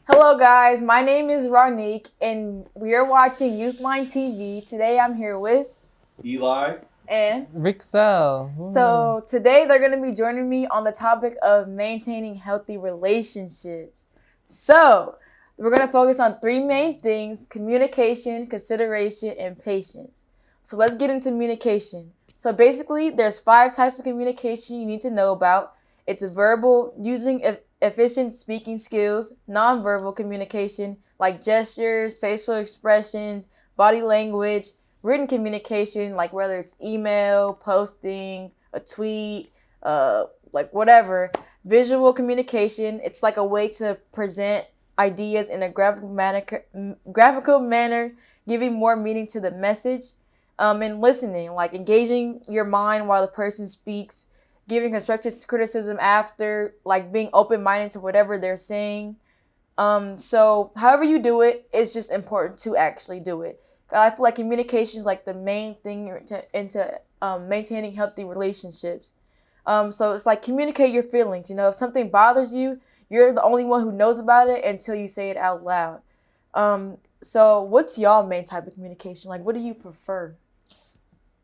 Hello guys, my name is Ronnique and we are watching Youthline TV. Today I'm here with Eli and Ricksel. So today they're going to be joining me on the topic of maintaining healthy relationships. So we're going to focus on three main things: communication, consideration, and patience. So let's get into communication. So basically there's 5 types of communication you need to know about. It's verbal, using efficient speaking skills; nonverbal communication like gestures, facial expressions, body language; written communication like whether it's email, posting, a tweet, like whatever; visual communication, it's like a way to present ideas in a graphical manner, giving more meaning to the message; and listening, like engaging your mind while the person speaks, giving constructive criticism after, like being open-minded to whatever they're saying. So however you do it, it's just important to actually do it. I feel like communication is like the main thing into maintaining healthy relationships. So it's like communicate your feelings. If something bothers you, you're the only one who knows about it until you say it out loud. So what's y'all main type of communication? Like, what do you prefer?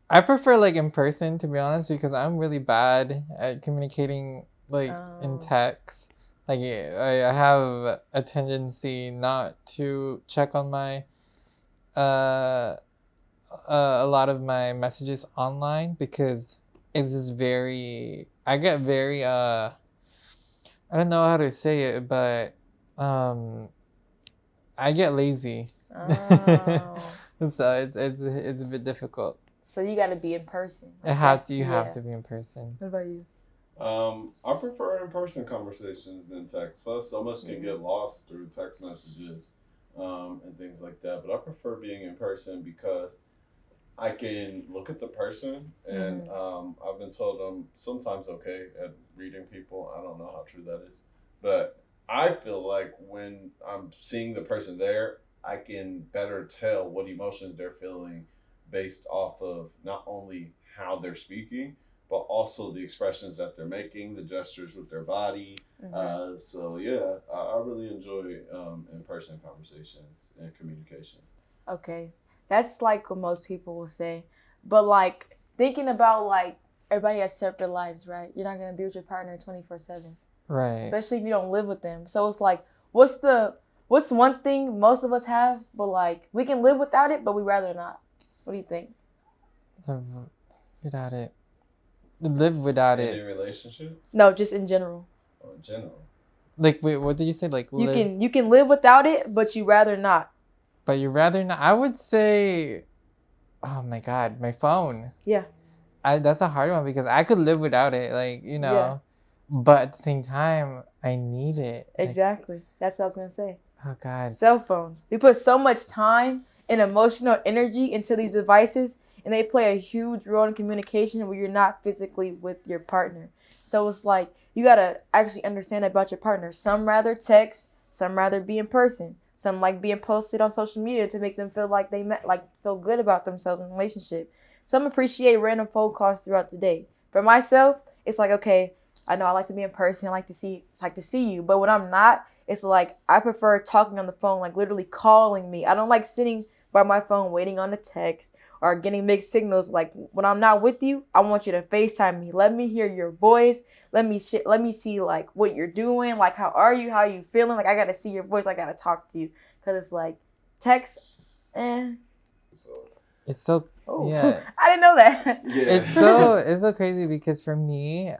I prefer like in person, to be honest, because I'm really bad at communicating in text. Like I have a tendency not to check on my a lot of my messages online because it's just very I get very I don't know how to say it, but I get lazy. Oh. So it's a bit difficult. So you got to be in person. You have to be in person. What about you? I prefer in-person conversations than text. Plus, so much can get lost through text messages and things like that. But I prefer being in person because I can look at the person, and I've been told I'm sometimes okay at reading people. I don't know how true that is, but I feel like when I'm seeing the person there, I can better tell what emotions they're feeling based off of not only how they're speaking, but also the expressions that they're making, the gestures with their body. So yeah, I really enjoy in-person conversations and communication. Okay. That's like what most people will say. But like thinking about like everybody has separate lives, right? You're not gonna be with your partner 24/7. Right. Especially if you don't live with them. So it's like, what's one thing most of us have, but like we can live without it, but we rather not. What do you think? Without it. Live without Any it. relationship? No, just in general. Oh, in general. Like, wait, what did you say? Like, you can live without it, but you rather not. But you rather not. I would say, oh my God, my phone. Yeah. That's a hard one because I could live without it, Yeah. But at the same time, I need it. Exactly. That's what I was gonna say. Oh God. Cell phones. We put so much time and emotional energy into these devices, and they play a huge role in communication where you're not physically with your partner. So it's like you gotta actually understand about your partner. Some rather text, some rather be in person. Some like being posted on social media to make them feel like feel good about themselves in a relationship. Some appreciate random phone calls throughout the day. For myself, it's like, okay, I know I like to be in person. I like to see you. But when I'm not, it's like I prefer talking on the phone, like literally calling me. I don't like sitting by my phone waiting on a text or getting mixed signals. Like when I'm not with you, I want you to FaceTime me. Let me hear your voice. Let me see like what you're doing. Like how are you? How are you feeling? Like I gotta see your voice. I gotta talk to you. Cause it's like text, It's so yeah. I didn't know that. Yeah. It's so crazy because for me,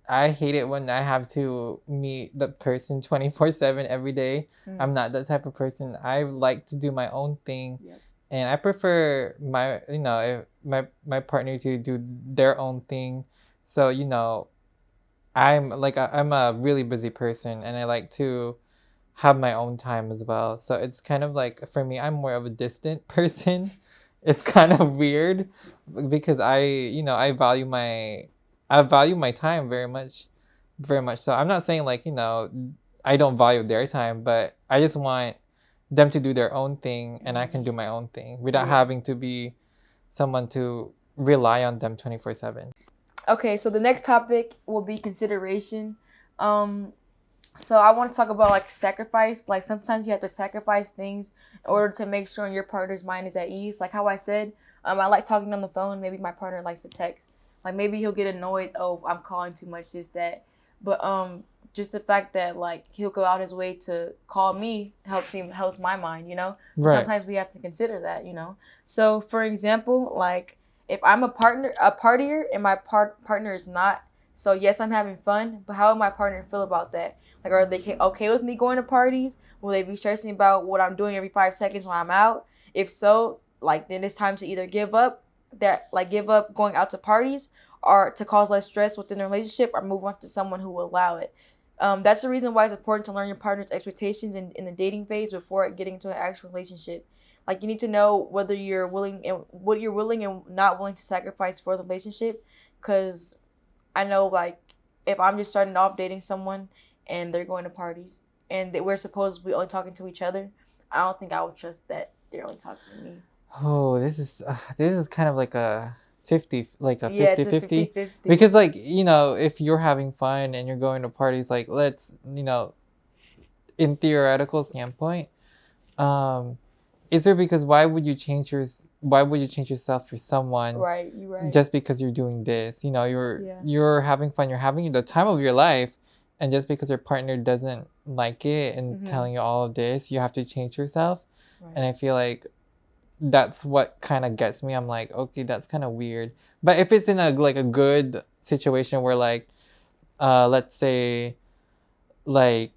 I hate it when I have to meet the person 24/7 every day. I'm not that type of person. I like to do my own thing. Yep. And I prefer my partner to do their own thing. So, I'm a really busy person and I like to have my own time as well. So it's kind of like for me, I'm more of a distant person. It's kind of weird because I value my time very much, very much. So I'm not saying I don't value their time, but I just want them to do their own thing and I can do my own thing without having to be someone to rely on them 24/7. Okay, so the next topic will be consideration. So I want to talk about like sacrifice. Like sometimes you have to sacrifice things in order to make sure your partner's mind is at ease. Like how I said, I like talking on the phone. Maybe my partner likes to text. Like maybe he'll get annoyed. Oh, I'm calling too much. Just that. But just the fact that like he'll go out his way to call me helps my mind. You know. Right. Sometimes we have to consider that. You know. So for example, like if I'm a partier, and my partner is not. So yes, I'm having fun. But how will my partner feel about that? Like, are they okay with me going to parties? Will they be stressing about what I'm doing every 5 seconds while I'm out? If so, like, then it's time to either give up going out to parties, or to cause less stress within the relationship, or move on to someone who will allow it. That's the reason why it's important to learn your partner's expectations in the dating phase before getting into an actual relationship. Like, you need to know whether you're willing and what you're willing and not willing to sacrifice for the relationship. Because I know, like, if I'm just starting off dating someone and they're going to parties and we're supposed to be only talking to each other, I don't think I would trust that they're only talking to me. Oh, this is kind of like a 50, like a Yeah, 50 it's a 50. 50-50. Because, like, you know, if you're having fun and you're going to parties, like, let's, you know, in theoretical standpoint, is there, because why would you change yourself for someone Right, you're right. just because you're doing this? You know, Yeah. you're having fun, you're having the time of your life, and just because your partner doesn't like it and telling you all of this, you have to change yourself. Right. And I feel like that's what kind of gets me. I'm like, okay, that's kind of weird. But if it's in a good situation where, like, let's say, like,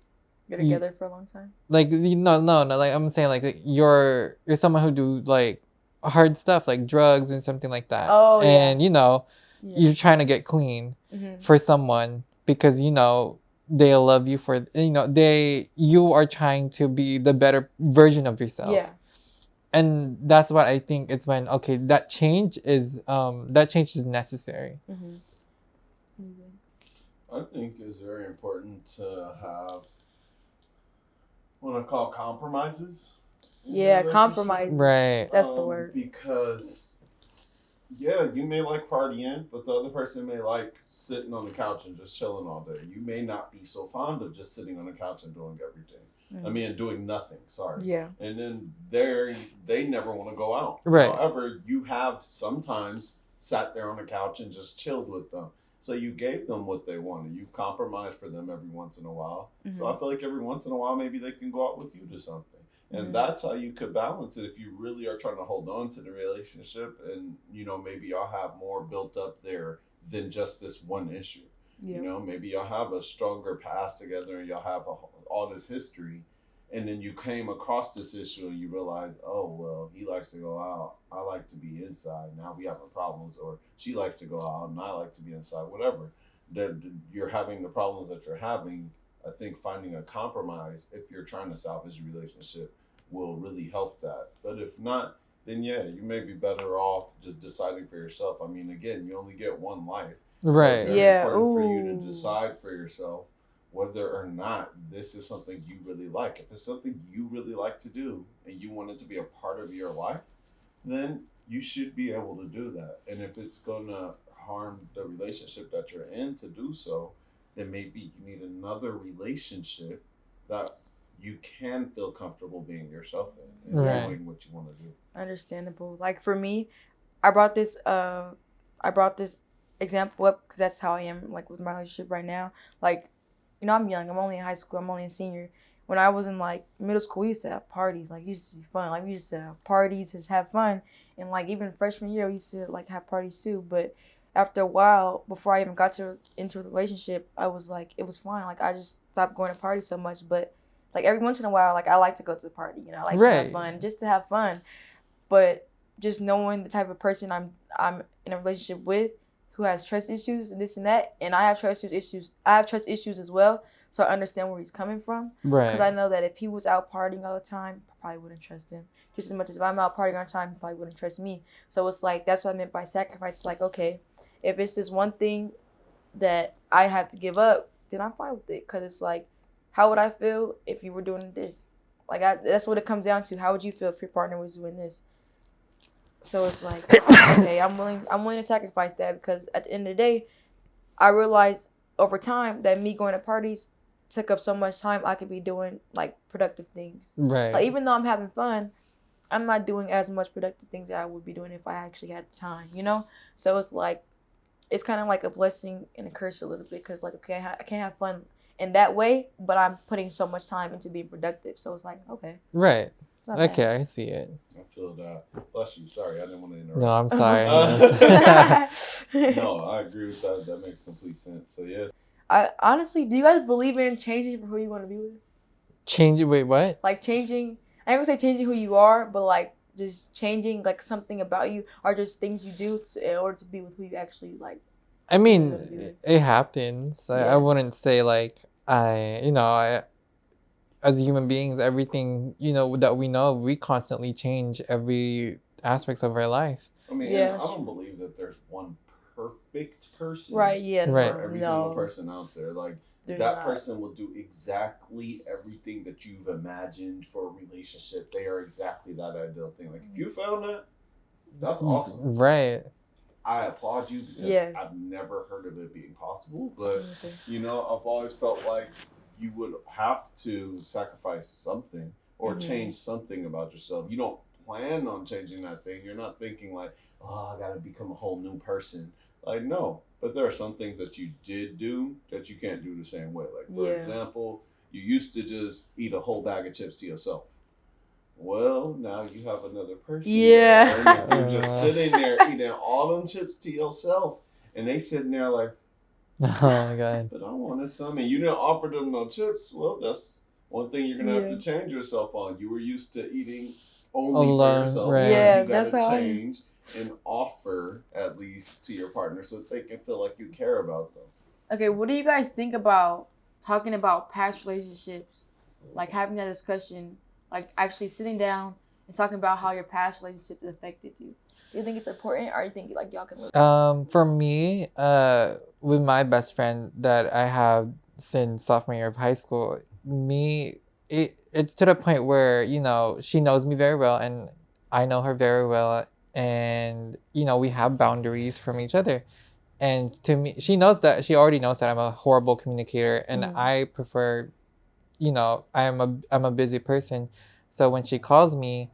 You're together for a long time. like, no, like, I'm saying, like, you're someone who do, like, hard stuff like drugs and something like that. Oh, yeah. And you know, Yeah. you're trying to get clean for someone because, you know, they love you for, you know, you are trying to be the better version of yourself. Yeah. And that's what I think. It's when, okay, that change is necessary. I think it's very important to have what I call compromises. Yeah, compromise. Right. That's the word. Because, yeah, you may like partying, but the other person may like sitting on the couch and just chilling all day. You may not be so fond of just sitting on the couch and doing everything. I mean, doing nothing. Sorry. Yeah. And then they never want to go out. Right. However, you have sometimes sat there on the couch and just chilled with them. So you gave them what they wanted. You compromised for them every once in a while. So I feel like every once in a while, maybe they can go out with you to something. And that's how you could balance it if you really are trying to hold on to the relationship. And, you know, maybe y'all have more built up there than just this one issue. Yep. You know, maybe y'all have a stronger past together and y'all have all this history. And then you came across this issue and you realize, oh, well, he likes to go out. I like to be inside. Now we having problems. Or she likes to go out and I like to be inside. Whatever. You're having the problems that you're having. I think finding a compromise, if you're trying to salvage a relationship, will really help that. But if not, then yeah, you may be better off just deciding for yourself. I mean, again, you only get one life. Right. So it's very important for you to decide for yourself whether or not this is something you really like. If it's something you really like to do and you want it to be a part of your life, then you should be able to do that. And if it's going to harm the relationship that you're in to do so, then maybe you need another relationship that you can feel comfortable being yourself in and doing what you want to do. Understandable. Like for me, I brought this example up because that's how I am, like, with my relationship right now. Like, you know, I'm young. I'm only in high school. I'm only a senior. When I was in, like, middle school, we used to have parties. Like, it used to be fun. Like, we used to have parties, just have fun. And, like, even freshman year, we used to, like, have parties too. But after a while, before I even got into a relationship, I was like, it was fine. Like, I just stopped going to parties so much. But, like, every once in a while, like, I like to go to the party. You know, I like to have fun, just to have fun. But just knowing the type of person I'm in a relationship with, who has trust issues and this and that, and I have trust issues. I have trust issues as well, so I understand where he's coming from. Right. Because I know that if he was out partying all the time, I probably wouldn't trust him. Just as much as if I'm out partying all the time, he probably wouldn't trust me. So it's like, that's what I meant by sacrifice. It's like, okay, if it's this one thing that I have to give up, then I'm fine with it. Because it's like, how would I feel if you were doing this? Like, that's what it comes down to. How would you feel if your partner was doing this? So it's like, okay, I'm willing to sacrifice that, because at the end of the day, I realized over time that me going to parties took up so much time, I could be doing like productive things. Right. Like even though I'm having fun, I'm not doing as much productive things that I would be doing if I actually had the time, you know? So it's like, it's kind of like a blessing and a curse a little bit because, like, okay, I can't have fun in that way, but I'm putting so much time into being productive. So it's like, okay. Right. It's not Okay, bad. I see it. I feel that. Bless you. Sorry, I didn't want to interrupt. No, I'm sorry. No, I agree with that. That makes complete sense. So, yeah. I honestly, do you guys believe in changing for who you want to be with? Wait, what? Like changing, I ain't gonna say changing who you are, but like just changing like something about you or just things you do in order to be with who you actually like. I mean, it happens. Yeah. I wouldn't say like I as human beings, everything, that we know, we constantly change every aspects of our life. I mean, Yeah, I don't believe that there's one perfect person. Right, yeah. Right. For every single person out there. Like, There's that not. person will do exactly everything that you've imagined for a relationship. They are exactly that ideal thing. Like, if you found that, that's awesome. Right. I applaud you because I've never heard of it being possible. But, I've always felt like you would have to sacrifice something or change something about yourself. You don't plan on changing that thing. You're not thinking like, oh, I got to become a whole new person. Like, no. But there are some things that you did do that you can't do the same way. Like, for example, you used to just eat a whole bag of chips to yourself. Well, now you have another person. Yeah. You're just sitting there eating all them chips to yourself. And they sitting there like, oh my God. But I wanted some. And you didn't offer them no chips. Well, that's one thing you're going to have to change yourself on. You were used to eating only for yourself. Right. Yeah, you got that's to change and offer at least to your partner so that they can feel like you care about them. Okay, what do you guys think about talking about past relationships? Like having that discussion, like actually sitting down and talking about how your past relationship affected you. Do you think it's important or you think like y'all can live? For me, with my best friend that I have since sophomore year of high school, it's to the point where, she knows me very well and I know her very well, and we have boundaries from each other. And to me, she already knows that I'm a horrible communicator, and I prefer, I'm a busy person. So when she calls me,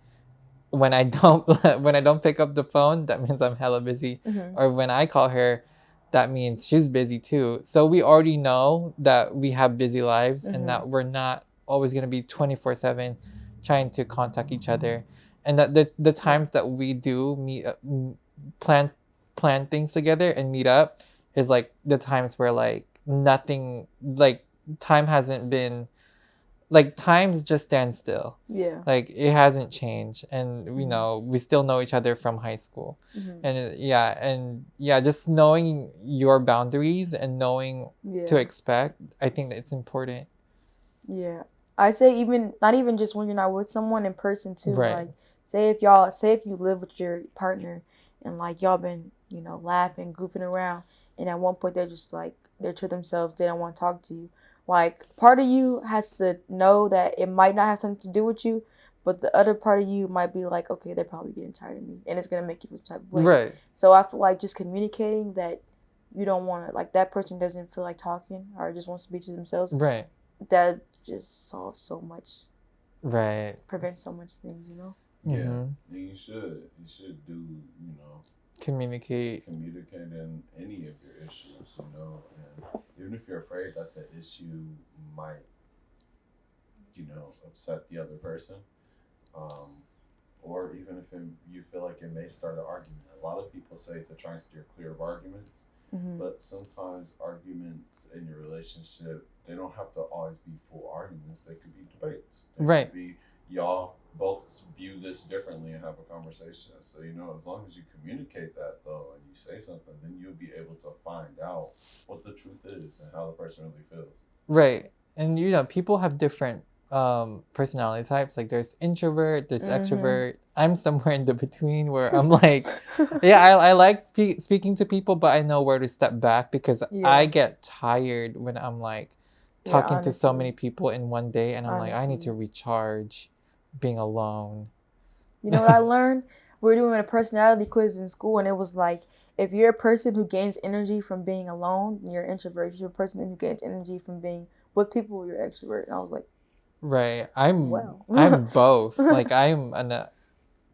when I don't pick up the phone, that means I'm hella busy. Or when I call her, that means she's busy too. So we already know that we have busy lives and that we're not always going to be 24/7 trying to contact each other. And that the times that we do meet, plan things together and meet up is like the times where like nothing, like time hasn't been, like times just stand still. Yeah. Like it hasn't changed, and we still know each other from high school. And just knowing your boundaries and knowing to expect, I think that it's important. Yeah. I say not even just when you're not with someone in person too. Right. Like say if you live with your partner and like y'all been, laughing, goofing around, and at one point they're just like they're to themselves, they don't want to talk to you. Like part of you has to know that it might not have something to do with you, but the other part of you might be like, okay, they're probably getting tired of me, and it's gonna make you feel type of way. Right. So I feel like just communicating that you don't want to, like that person doesn't feel like talking or just wants to be to themselves. Right. That just solves so much. Right. Prevents so much things, Yeah. And you should do, communicate in any of your issues, and even if you're afraid that the issue might, upset the other person, or even if you feel like it may start an argument. A lot of people say to try and steer clear of arguments, but sometimes arguments in your relationship, they don't have to always be full arguments. They could be debates. They could be y'all both view this differently and have a conversation. So, as long as you communicate that, though, and you say something, then you'll be able to find out what the truth is and how the person really feels. Right. And, people have different personality types. Like, there's introvert, there's extrovert. I'm somewhere in the between where I'm like, I like speaking to people, but I know where to step back because I get tired when I'm, like, talking to so many people in one day, and I'm like, I need to recharge being alone. You know what I learned? We were doing a personality quiz in school, and it was like, if you're a person who gains energy from being alone, you're an introvert. If you're a person who gains energy from being with people, you're an extrovert. And I was like, Right. I'm well. I'm both. Like I'm an Yeah,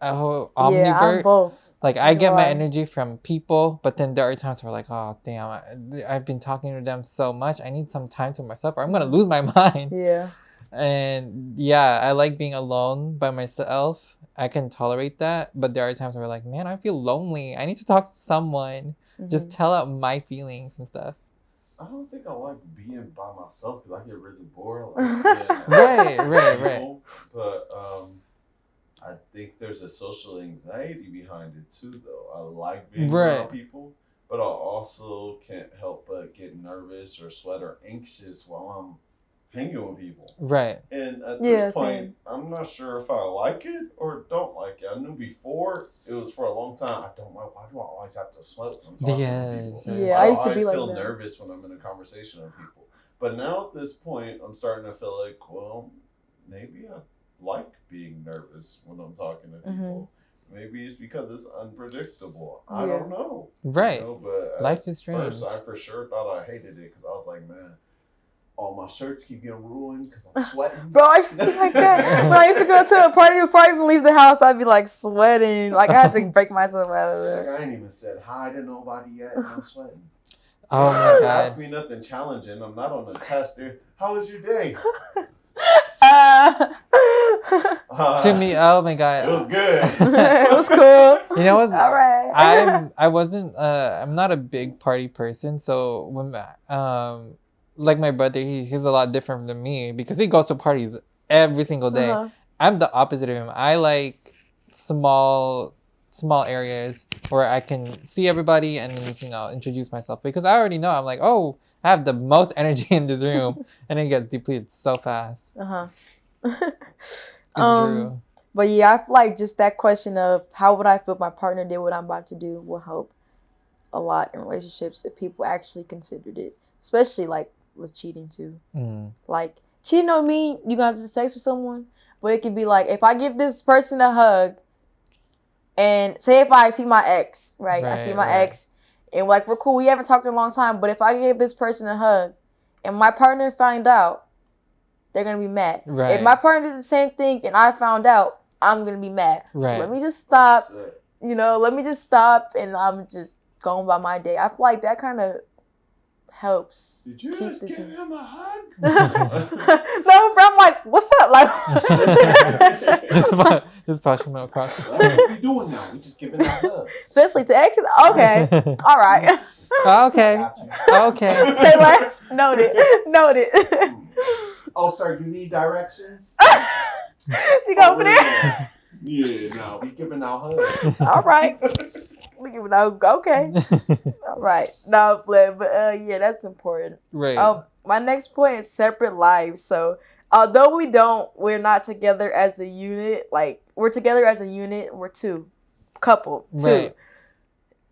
I'm omnivert. both. Like I You get my are. energy from people, but then there are times where like, oh damn, I've been talking to them so much. I need some time to myself, or I'm gonna lose my mind. Yeah. And yeah, I like being alone by myself. I can tolerate that, but there are times where like, man, I feel lonely. I need to talk to someone. Just tell out my feelings and stuff. I don't think I like being by myself because I get really bored. Like Right. But I think there's a social anxiety behind it too, though. I like being around people, but I also can't help but get nervous or sweat or anxious while I'm hanging with people. Right. And at this point, I'm not sure if I like it or don't like it. I knew before it was for a long time. I don't know. Why do I always have to sweat when I'm talking to people? Yeah, I used to be like feel that. nervous when I'm in a conversation with people. But now at this point, I'm starting to feel like, well, maybe I like being nervous when I'm talking to people. Maybe it's because it's unpredictable. I don't know. Right. You know, but life is strange. First, I for sure thought I hated it because I was like, man, all my shirts keep getting ruined because I'm sweating. Bro, I used to be like that. When I used to go to a party before I even leave the house, I'd be like sweating. Like I had to break myself out of there. Like I ain't even said hi to nobody yet and I'm sweating. Oh my God. Ask me nothing challenging. I'm not on a test there. How was your day? To me, oh my God. It was good. It was cool. You know what? All right. I'm not a big party person. So when like my brother, he's a lot different than me because he goes to parties every single day. I'm the opposite of him. I like small areas where I can see everybody and just, introduce myself because I already know. I'm like, oh, I have the most energy in this room, and it gets depleted so fast. It's true. But yeah, I feel like just that question of how would I feel if my partner did what I'm about to do will help a lot in relationships if people actually considered it, especially like with cheating too. Like cheating on me, you guys have sex with someone, but it could be like if I give this person a hug, and say if I see my ex, right? I see my ex, and like we're cool, we haven't talked in a long time, but if I gave this person a hug, and my partner find out, they're gonna be mad. Right. If my partner did the same thing and I found out, I'm gonna be mad. Right. So let me just stop. Let me just stop, and I'm just going by my day. I feel like that kind of helps. Did you just give him a hug? No, but I'm like, what's up? Like, just pushing him across. What are we doing now? We just giving out hugs. Especially to exes. Okay, all right. Okay. Say less. Noted. Oh, sir, you need directions? You go over there. Yeah, no, we giving out hugs. All right. We giving out. Okay. All right. No, but yeah, that's important. Right. My next point is separate lives. So although we're not together as a unit. Like we're together as a unit. We're couple. Right.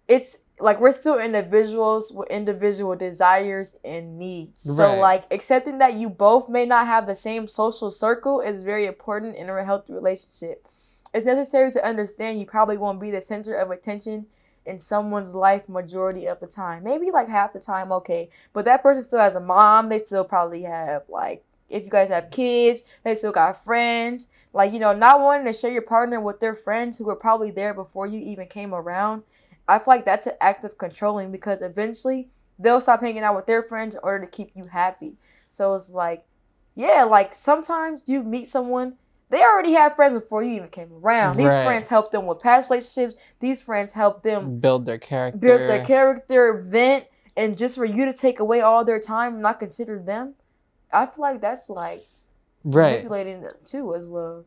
It's like we're still individuals with individual desires and needs. So Right. like accepting that you both may not have the same social circle is very important in a healthy relationship. It's necessary to understand you probably won't be the center of attention in someone's life majority of the time. Maybe like half the time, okay. But that person still has a mom. They still probably have like, if you guys have kids, they still got friends. Like, not wanting to share your partner with their friends who were probably there before you even came around. I feel like that's an act of controlling because eventually they'll stop hanging out with their friends in order to keep you happy. So it's like, yeah, like sometimes you meet someone, they already have friends before you even came around. These friends help them with past relationships. These friends help them build their character, vent, and just for you to take away all their time and not consider them, I feel like that's like manipulating them too as well.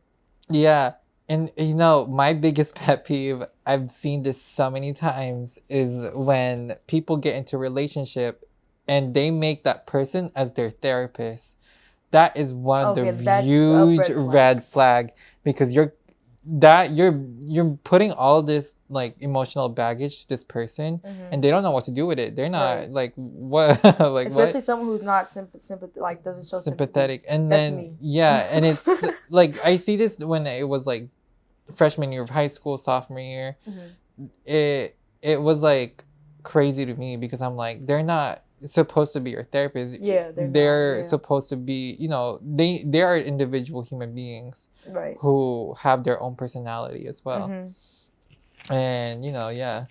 Yeah. And my biggest pet peeve, I've seen this so many times, is when people get into a relationship and they make that person as their therapist. That is one of the huge red flag because you're putting all this like emotional baggage to this person and they don't know what to do with it. They're not like what like especially someone who's not like doesn't show sympathetic. And that's then me. Yeah, and it's like I see this when it was like freshman year of high school, sophomore year. It was like crazy to me because I'm like, they're not supposed to be your therapist. Yeah, they're not, yeah. supposed to be, they are individual human beings Right. who have their own personality as well. Mm-hmm. And yeah.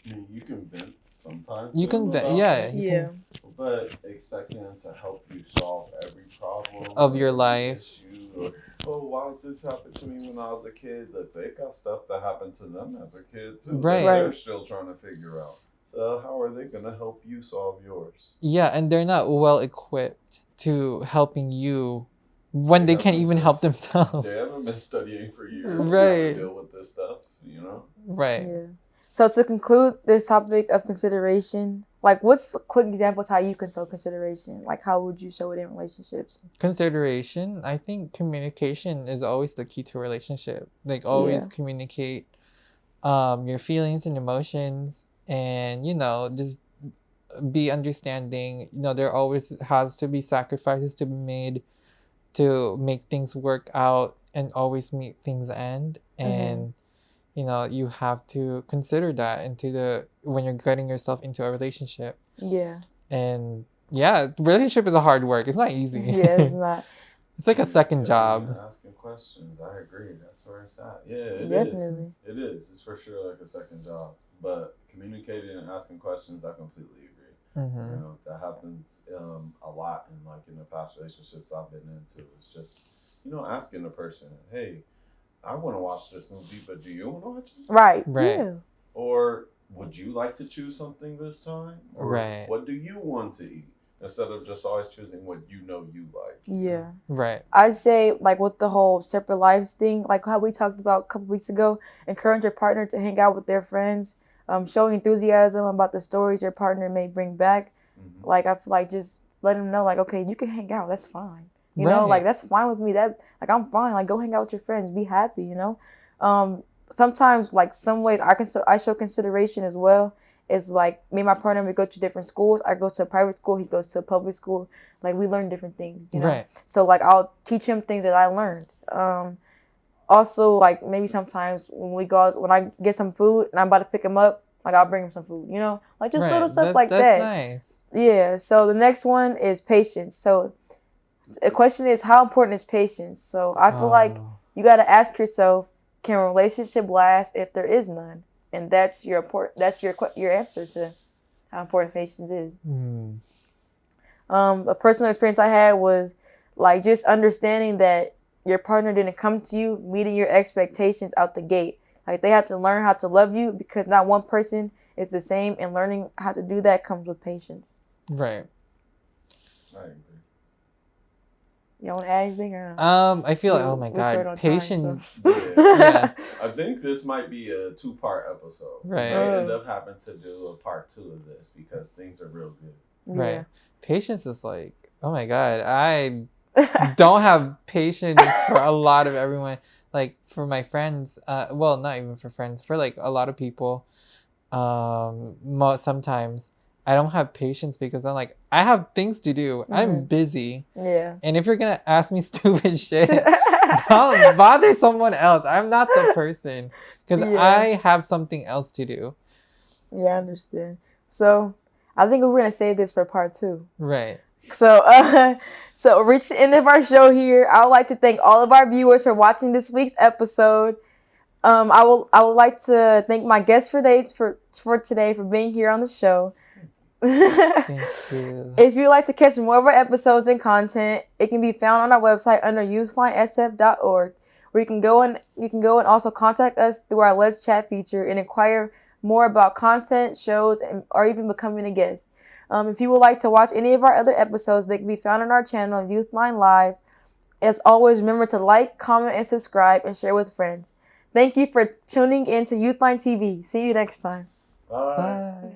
I mean, you can vent sometimes. You can vent, But expecting them to help you solve every problem of your every life. issue, or, oh, why did this happen to me when I was a kid? That they got stuff that happened to them as a kid too. Right. That they're still trying to figure out. So how are they gonna help you solve yours? Yeah, and they're not well equipped to helping you when they can't even help themselves. They haven't been studying for years. Right. To deal with this stuff, Right. Yeah. So to conclude this topic of consideration, like what's quick examples how you can show consideration? Like how would you show it in relationships? Consideration, I think communication is always the key to a relationship. Like always communicate your feelings and emotions, and just be understanding. There always has to be sacrifices to be made to make things work out and always meet things end. And you have to consider that when you're getting yourself into a relationship. Yeah. And relationship is a hard work. It's not easy. Yeah, it's not. It's like a second job. Asking questions, I agree. That's where it's at. Yeah, it Definitely. is. It is. It's for sure like a second job. But communicating and asking questions, I completely agree. Mm-hmm. That happens a lot in the past relationships I've been into. It's just asking the person, hey, I want to watch this movie, but do you want to watch it? Right. Yeah. Or would you like to choose something this time? Or what do you want to eat? Instead of just always choosing what you like. Yeah. Right. I'd say like with the whole separate lives thing, like how we talked about a couple weeks ago, encourage your partner to hang out with their friends, showing enthusiasm about the stories your partner may bring back. Mm-hmm. Like I feel like just let them know like, okay, you can hang out, that's fine. You know, like that's fine with me. That like I'm fine. Like go hang out with your friends, be happy. Sometimes like some ways I show consideration as well. It's like me and my partner, we go to different schools. I go to a private school. He goes to a public school. Like we learn different things. Right. So like I'll teach him things that I learned. Also like maybe sometimes when I get some food and I'm about to pick him up, like I'll bring him some food. Like just little stuff like that. Nice. Yeah. So the next one is patience. So the question is, how important is patience? So I feel like you got to ask yourself, can a relationship last if there is none? And that's your answer to how important patience is. Mm. A personal experience I had was like just understanding that your partner didn't come to you meeting your expectations out the gate. Like they have to learn how to love you because not one person is the same, and learning how to do that comes with patience. Right. I agree. You want to add anything? I feel like, oh my God, patience. Yeah. I think this might be a 2-part episode. Right. We might end up having to do a part 2 of this because things are real good. Right. Yeah. Patience is like, oh my God, I don't have patience for a lot of everyone. Like for my friends, well, not even for friends, for like a lot of people, sometimes I don't have patience because I'm like, I have things to do. Mm-hmm. I'm busy. Yeah. And if you're going to ask me stupid shit, don't bother someone else. I'm not the person because I have something else to do. Yeah, I understand. So I think we're going to save this for part 2. Right. So reach the end of our show here. I would like to thank all of our viewers for watching this week's episode. I would like to thank my guest for today for being here on the show. Thank you. If you'd like to catch more of our episodes and content, it can be found on our website under youthlinesf.org, where you can go and also contact us through our Let's Chat feature and inquire more about content, shows, or even becoming a guest. If you would like to watch any of our other episodes, they can be found on our channel, Youthline Live. As always, remember to like, comment, and subscribe, and share with friends. Thank you for tuning in to Youthline TV. See you next time. Bye.